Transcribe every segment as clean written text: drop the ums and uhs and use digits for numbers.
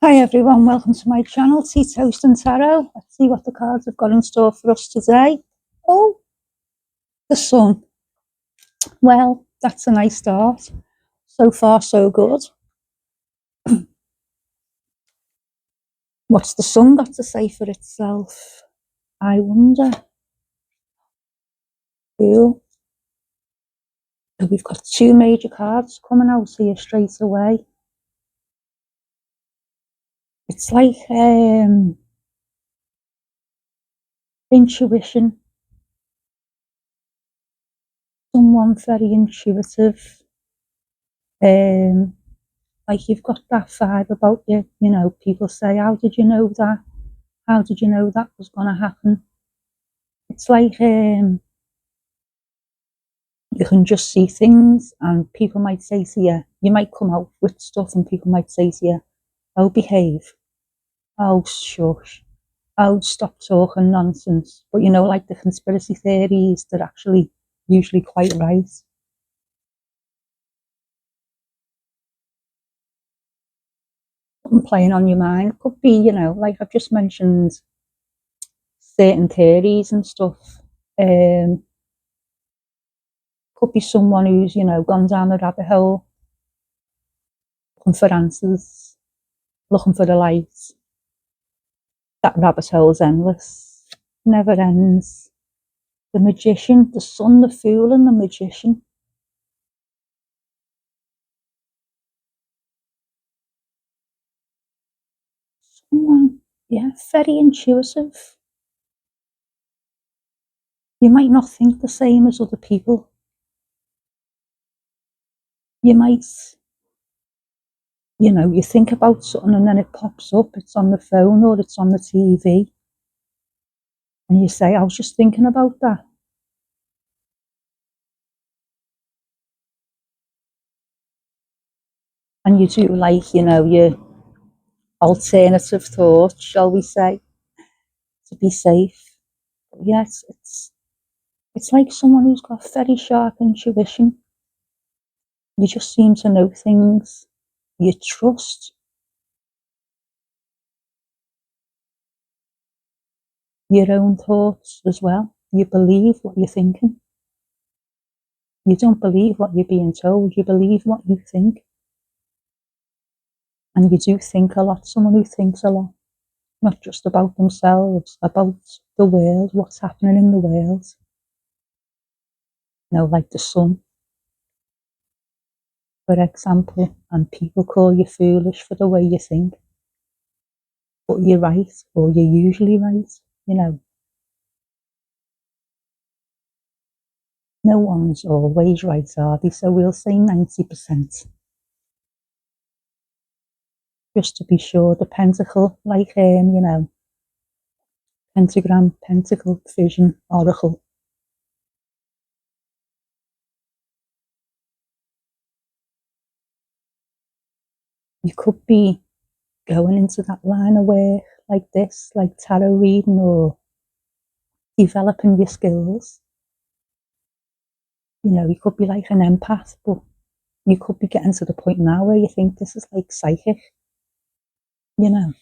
Hi everyone, welcome to my channel, TeaToasTnTaroT. Let's see what the cards have got in store for us today. Oh, the sun. Well, that's a nice start. So far, so good. What's the sun got to say for itself? I wonder. Cool. We've got two major cards coming out here straight away. It's like intuition. Someone very intuitive. Like you've got that vibe about you. You know, people say, "How did you know that? How did you know that was going to happen?" It's like you can just see things, and people might say to you, you might come out with stuff, and people might say to you, "Oh, behave. Oh, shush. Oh, stop talking nonsense." But you know, like the conspiracy theories, they're actually usually quite right. Something playing on your mind could be, you know, like I've just mentioned, certain theories and stuff. Could be someone who's, you know, gone down the rabbit hole, looking for answers, looking for the light. That rabbit hole's endless, never ends. The magician, the sun, the fool, and the magician. Someone, yeah, very intuitive. You might not think the same as other people. You might, you know, you think about something and then it pops up, it's on the phone or it's on the TV. And you say, "I was just thinking about that." And you do like, you know, your alternative thoughts, shall we say, to be safe. But yes, it's like someone who's got very sharp intuition. You just seem to know things. You trust your own thoughts as well. You believe what you're thinking. You don't believe what you're being told. You believe what you think. And you do think a lot. Someone who thinks a lot, not just about themselves, about the world, what's happening in the world. You know, like the sun, for example, and people call you foolish for the way you think. But you're right, or you're usually right, you know. No one's always right, are they? So we'll say 90%, just to be sure. The pentacle, like, you know, pentagram, pentacle, vision, oracle. You could be going into that line of work like this, like tarot reading or developing your skills. You know, you could be like an empath, but you could be getting to the point now where you think this is like psychic, you know.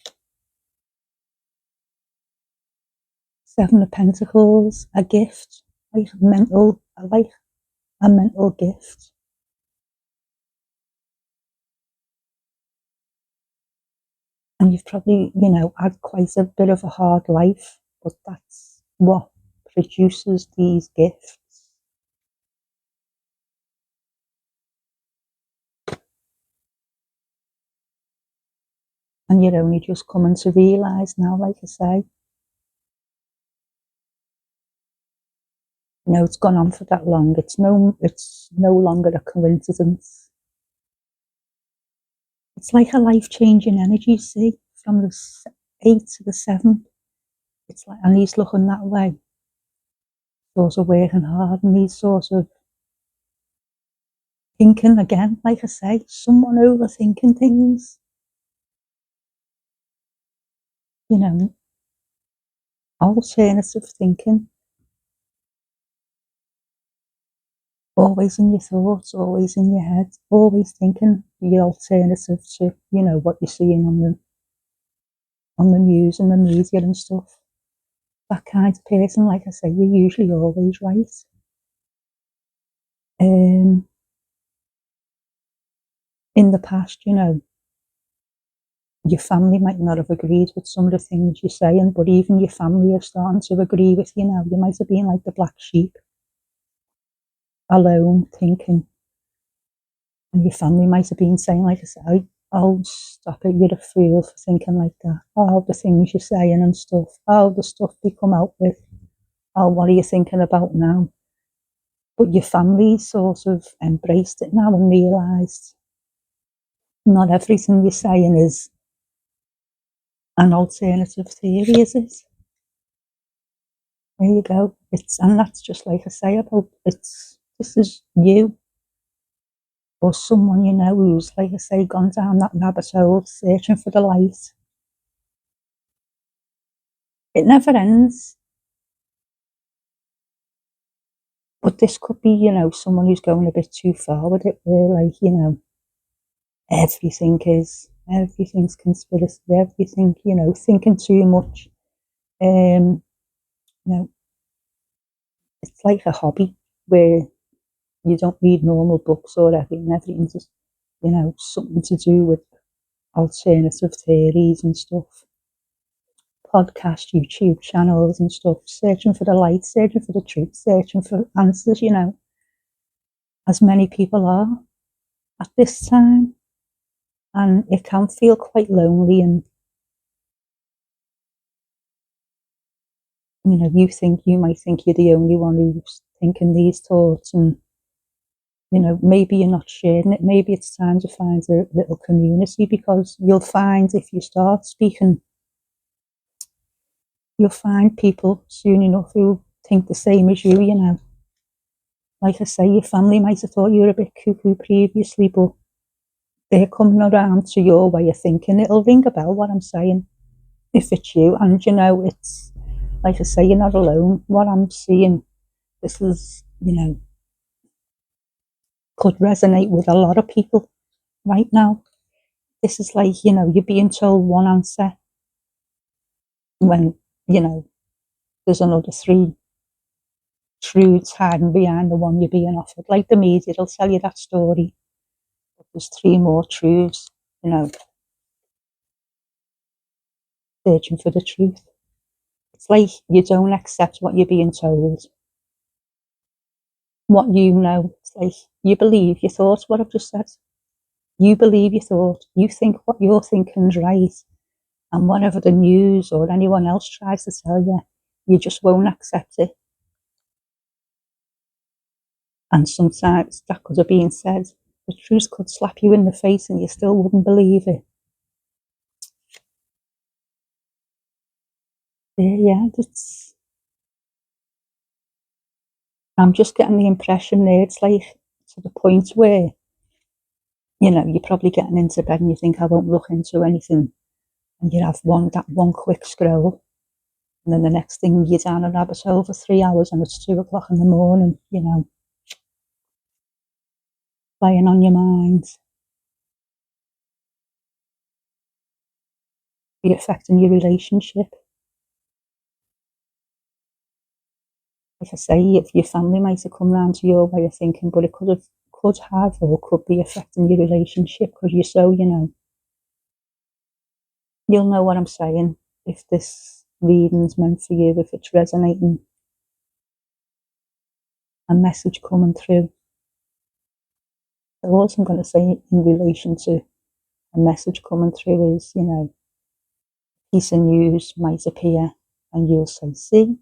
Seven of Pentacles, a gift, like mental, like a mental gift. And you've probably, you know, had quite a bit of a hard life, but that's what produces these gifts. And you're only just coming to realise now, like I say, you know, it's gone on for that long. It's no longer a coincidence. It's like a life-changing energy, see, from the 8 to the 7. It's like, and he's looking that way, sort of working hard, and he's sort of thinking again, like I say, someone overthinking things, you know, alternative thinking, always in your thoughts, always in your head, always thinking the alternative to, you know, what you're seeing on on the news and the media and stuff. That kind of person, like I say, you're usually always right. In the past, your family might not have agreed with some of the things you're saying, but even your family are starting to agree with you now. You might have been like the black sheep, alone, thinking, and your family might have been saying, like I said, oh, stop it, you're a fool for thinking like that. Oh, the things you're saying and stuff. Oh, the stuff they come out with. Oh, what are you thinking about now? But your family sort of embraced it now and realised not everything you're saying is an alternative theory, is it? There you go. And that's just like I say about this is you or someone you know who's, like I say, gone down that rabbit hole searching for the light. It never ends. But this could be, someone who's going a bit too far with it, where, like, everything's conspiracy, everything, thinking too much. Um, it's like a hobby where you don't read normal books or everything. Everything's just, something to do with alternative theories and stuff. Podcast, YouTube channels and stuff, searching for the light, searching for the truth, searching for answers, as many people are at this time. And it can feel quite lonely, and you might think you're the only one who's thinking these thoughts, and maybe you're not sharing it. Maybe it's time to find a little community, because you'll find if you start speaking, you'll find people soon enough who think the same as you. Like I say, your family might have thought you were a bit cuckoo previously, but they're coming around to your way of thinking. It'll ring a bell what I'm saying, if it's you. And it's like I say, you're not alone. What I'm seeing, this is, could resonate with a lot of people right now. This is like, you're being told one answer when, there's another three truths hiding behind the one you're being offered. Like the media, they'll tell you that story, but there's three more truths, searching for the truth. It's like you don't accept what you're being told, what you know. It's like you believe your thoughts, what I've just said. You believe your thought. You think what you're thinking's right. And whatever the news or anyone else tries to tell you, you just won't accept it. And sometimes that could have been said. The truth could slap you in the face and you still wouldn't believe it. Yeah, I'm just getting the impression there, it's like to the point where, you're probably getting into bed and you think, I won't look into anything. And you have that one quick scroll. And then the next thing you're down a rabbit hole for 3 hours and it's 2 o'clock in the morning, playing on your mind. Be affecting your relationship. Like I say, if your family might have come round to your way of thinking, but it could have or could be affecting your relationship, because you're so, you'll know what I'm saying if this reading's meant for you, if it's resonating, a message coming through. So all I'm going to say in relation to a message coming through is, a piece of news might appear and you'll say, see,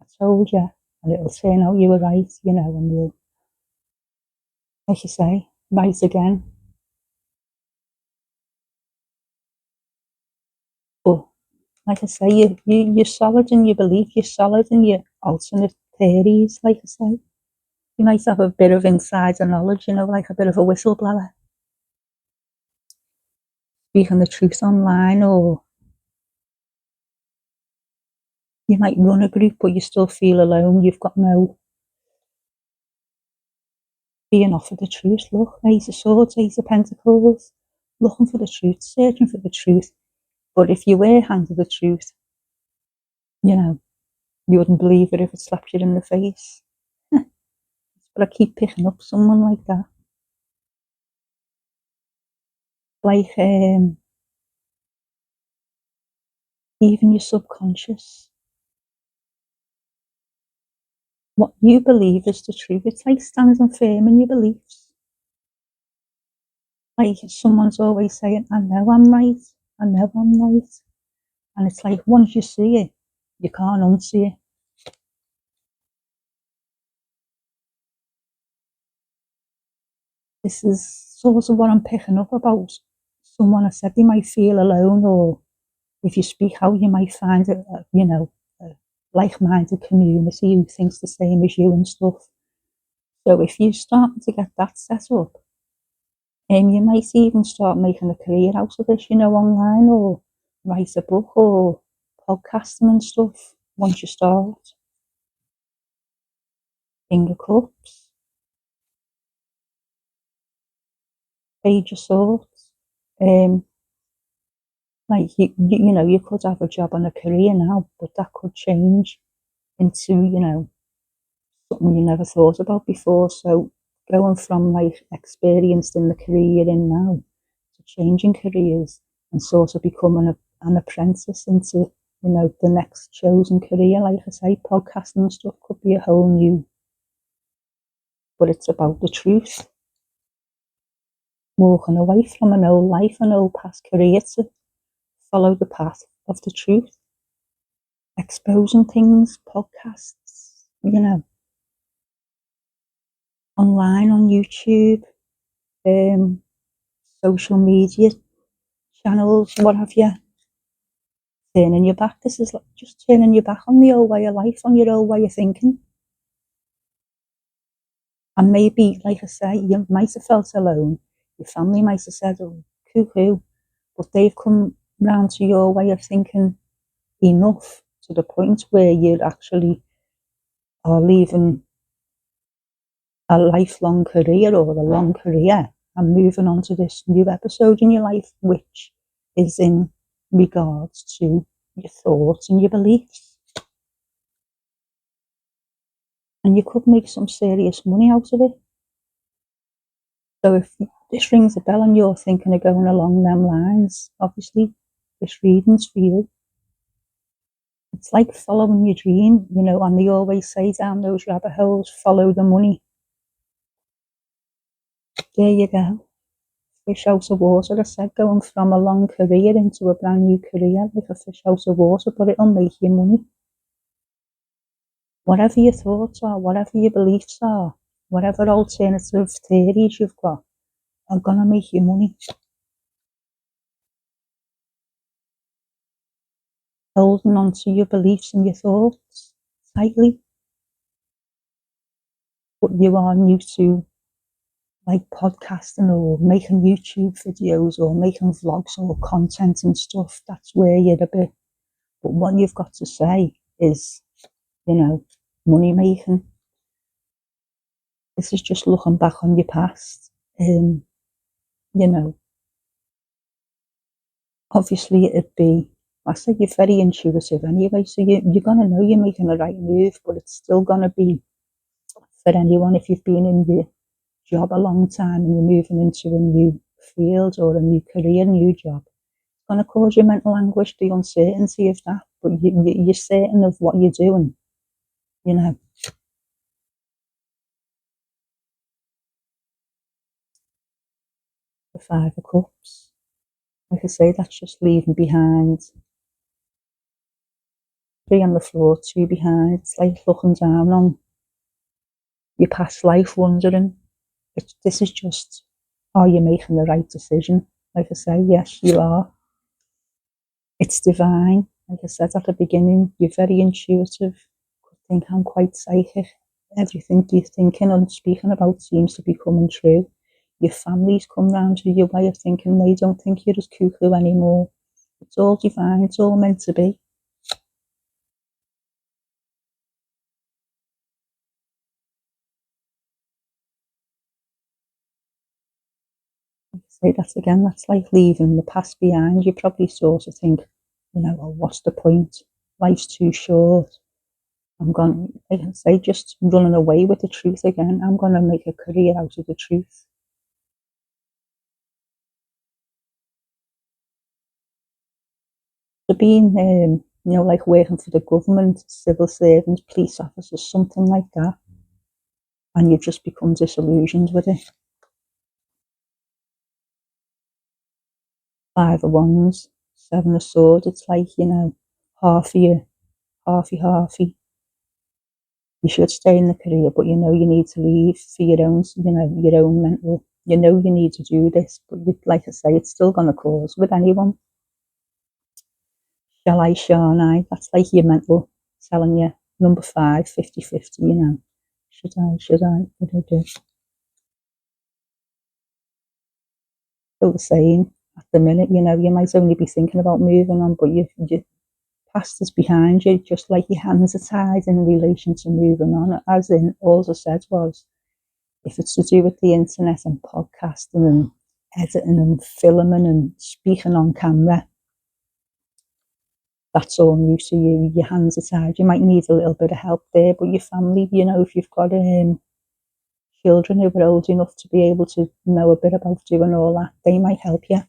I told you, and it'll turn out you were right, and you'll, like you say, right again. But like I say, you're solid in your belief, you're solid in your alternate theories, like I say. You might have a bit of insider knowledge, like a bit of a whistleblower, speaking the truth online, or you might run a group, but you still feel alone. You've got no being offered the truth. Look, Ace of Swords, Ace of Pentacles, looking for the truth, searching for the truth, But if you were handed the truth, you know, you wouldn't believe it if it slapped you in the face. But I keep picking up someone like that. Like, even your subconscious. What you believe is the truth. It's like standing firm in your beliefs. Like someone's always saying, I know I'm right. I know I'm right. And it's like, once you see it, you can't unsee it. This is sort of what I'm picking up about. Someone has said they might feel alone, or if you speak out, you might find a like-minded community who thinks the same as you and stuff. So if you're starting to get that set up, you might even start making a career out of this, online, or write a book or podcasting and stuff once you start. King of Cups, Page of Swords. Um, like you could have a job and a career now, but that could change into, something you never thought about before. So going from like experienced in the career you're in now to changing careers and sort of becoming an apprentice into, the next chosen career, like I say, podcasting and stuff could be a whole new, but it's about the truth. Walking away from an old life, an old past career to follow the path of the truth. Exposing things, podcasts, online on YouTube, social media channels, what have you. Turning your back. This is like just turning your back on the old way of life, on your old way of thinking. And maybe, like I say, you might have felt alone. Your family might have said, oh, cuckoo. But they've come round to your way of thinking enough to the point where you actually are leaving a lifelong career or a long career and moving on to this new episode in your life, which is in regards to your thoughts and your beliefs. And you could make some serious money out of it. So if this rings a bell and you're thinking of going along them lines, obviously this reading's for you. It's like following your dream, and they always say down those rabbit holes, follow the money. There you go. Fish out of water. I said going from a long career into a brand new career, like a fish out of water, but it'll make you money. Whatever your thoughts are, whatever your beliefs are, whatever alternative theories you've got, are gonna make you money. Holding on to your beliefs and your thoughts tightly, but you are new to like podcasting or making YouTube videos or making vlogs or content and stuff, that's where you're a bit. But what you've got to say is, money making. This is just looking back on your past. Obviously it'd be, I say you're very intuitive anyway, so you're going to know you're making the right move, but it's still going to be for anyone if you've been in your job a long time and you're moving into a new field or a new career, new job. It's going to cause you mental anguish, the uncertainty of that, but you're certain of what you're doing, The Five of Cups. Like I say, that's just leaving behind 3 on the floor, 2 behind. It's like looking down on your past life, wondering. This is just, are you making the right decision? Like I say, yes, you are. It's divine. Like I said at the beginning, you're very intuitive. I think I'm quite psychic. Everything you're thinking and speaking about seems to be coming true. Your family's come round to your way of thinking. They don't think you're as cuckoo anymore. It's all divine. It's all meant to be. say that again, that's like leaving the past behind. You probably sort of think, well, what's the point? Life's too short. I'm going, like I say, just running away with the truth again. I'm going to make a career out of the truth. So being, like working for the government, civil servants, police officers, something like that, and you just become disillusioned with it. Five of Wands, Seven of Swords. It's like, half of you, halfy. You should stay in the career, but you need to leave for your own, your own mental. You need to do this, but like I say, it's still going to cause with anyone. Shall I, shan't I? That's like your mental telling you, number 5, 50-50, should I, what do I do? Still the same at the minute, you might only be thinking about moving on, but your past is behind you, just like your hands are tied in relation to moving on. As in, all I said was, if it's to do with the internet and podcasting and editing and filming and speaking on camera, that's all new to you. Your hands are tied. You might need a little bit of help there, but your family, if you've got children who are old enough to be able to know a bit about doing all that, they might help you.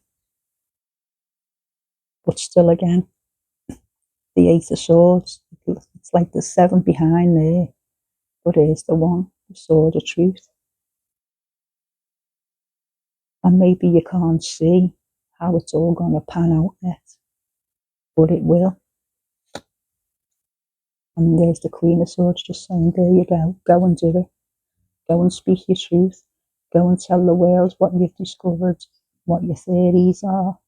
But still, again, the Eight of Swords, it's like the 7 behind there, but here's the 1, the Sword of Truth. And maybe you can't see how it's all going to pan out yet, but it will. And there's the Queen of Swords just saying, there you go and do it. Go and speak your truth. Go and tell the world what you've discovered, what your theories are.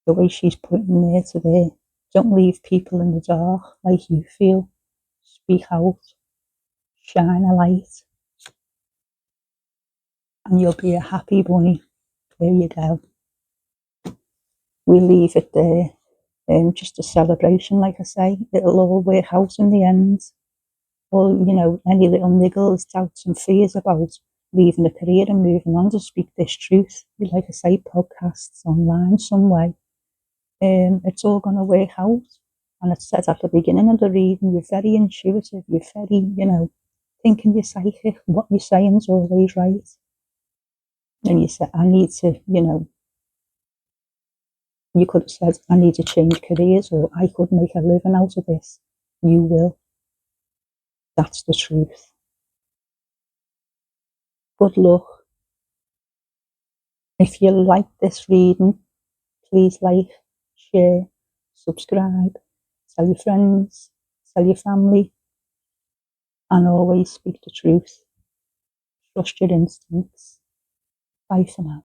The way she's putting there today. Don't leave people in the dark like you feel. Speak out. Shine a light. And you'll be a happy bunny. There you go. We leave it there. Just a celebration, like I say. It'll all work out in the end. Or, any little niggles, doubts and fears about leaving a career and moving on to speak this truth. Like I say, podcasts online some way. It's all going to work out. And it says at the beginning of the reading, you're very intuitive, you're very, thinking you're psychic, what you're saying is always right. And you said, I need to, you could have said, I need to change careers, or I could make a living out of this. You will. That's the truth. Good luck. If you like this reading, please like, share, subscribe, tell your friends, tell your family, and always speak the truth. Trust your instincts. Bye for now.